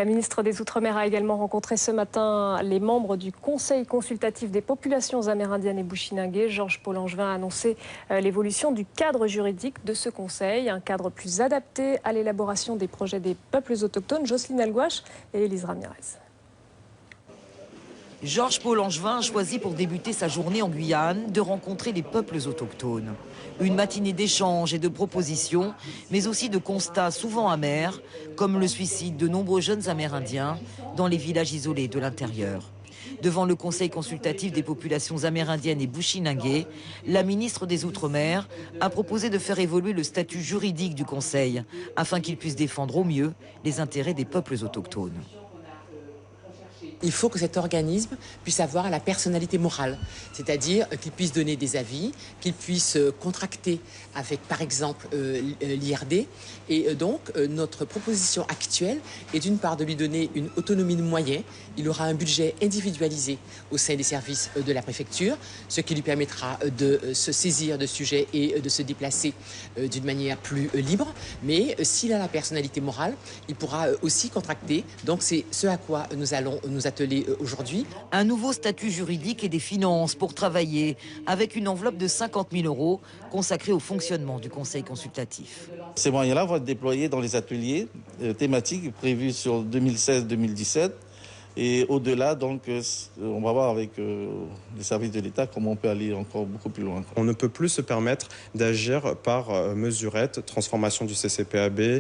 La ministre des Outre-mer a également rencontré ce matin les membres du Conseil consultatif des populations amérindiennes et bushinangais. Georges-Paul Angevin a annoncé l'évolution du cadre juridique de ce conseil, un cadre plus adapté à l'élaboration des projets des peuples autochtones. Jocelyne Alguache et Élise Ramirez. Georges-Paul Angevin a choisi pour débuter sa journée en Guyane de rencontrer les peuples autochtones. Une matinée d'échanges et de propositions, mais aussi de constats souvent amers, comme le suicide de nombreux jeunes Amérindiens dans les villages isolés de l'intérieur. Devant le Conseil consultatif des populations amérindiennes et bushinangais, la ministre des Outre-mer a proposé de faire évoluer le statut juridique du Conseil, afin qu'il puisse défendre au mieux les intérêts des peuples autochtones. Il faut que cet organisme puisse avoir la personnalité morale, c'est-à-dire qu'il puisse donner des avis, qu'il puisse contracter avec, par exemple, l'IRD. Et donc, notre proposition actuelle est d'une part de lui donner une autonomie de moyens. Il aura un budget individualisé au sein des services de la préfecture, ce qui lui permettra de se saisir de sujets et de se déplacer d'une manière plus libre. Mais s'il a la personnalité morale, il pourra aussi contracter. Donc, c'est ce à quoi nous allons nous atteler aujourd'hui. Un nouveau statut juridique et des finances pour travailler avec une enveloppe de 50 000 € consacrée au fonctionnement du Conseil consultatif. Ces moyens-là vont être déployés dans les ateliers thématiques prévus sur 2016-2017. Et au-delà, donc, on va voir avec les services de l'État comment on peut aller encore beaucoup plus loin. On ne peut plus se permettre d'agir par mesurette, transformation du CCPAB,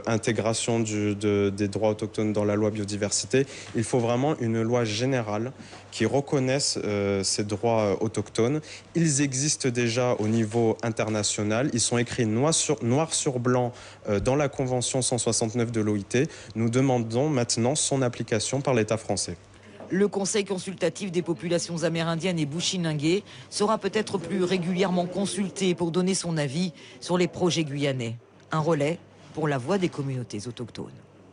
intégration des droits autochtones dans la loi biodiversité. Il faut vraiment une loi générale qui reconnaisse ces droits autochtones. Ils existent déjà au niveau international. Ils sont écrits noir sur blanc dans la Convention 169 de l'OIT. Nous demandons maintenant son application par l'État français. Le Conseil consultatif des populations amérindiennes et bushinangais sera peut-être plus régulièrement consulté pour donner son avis sur les projets guyanais. Un relais pour la voix des communautés autochtones.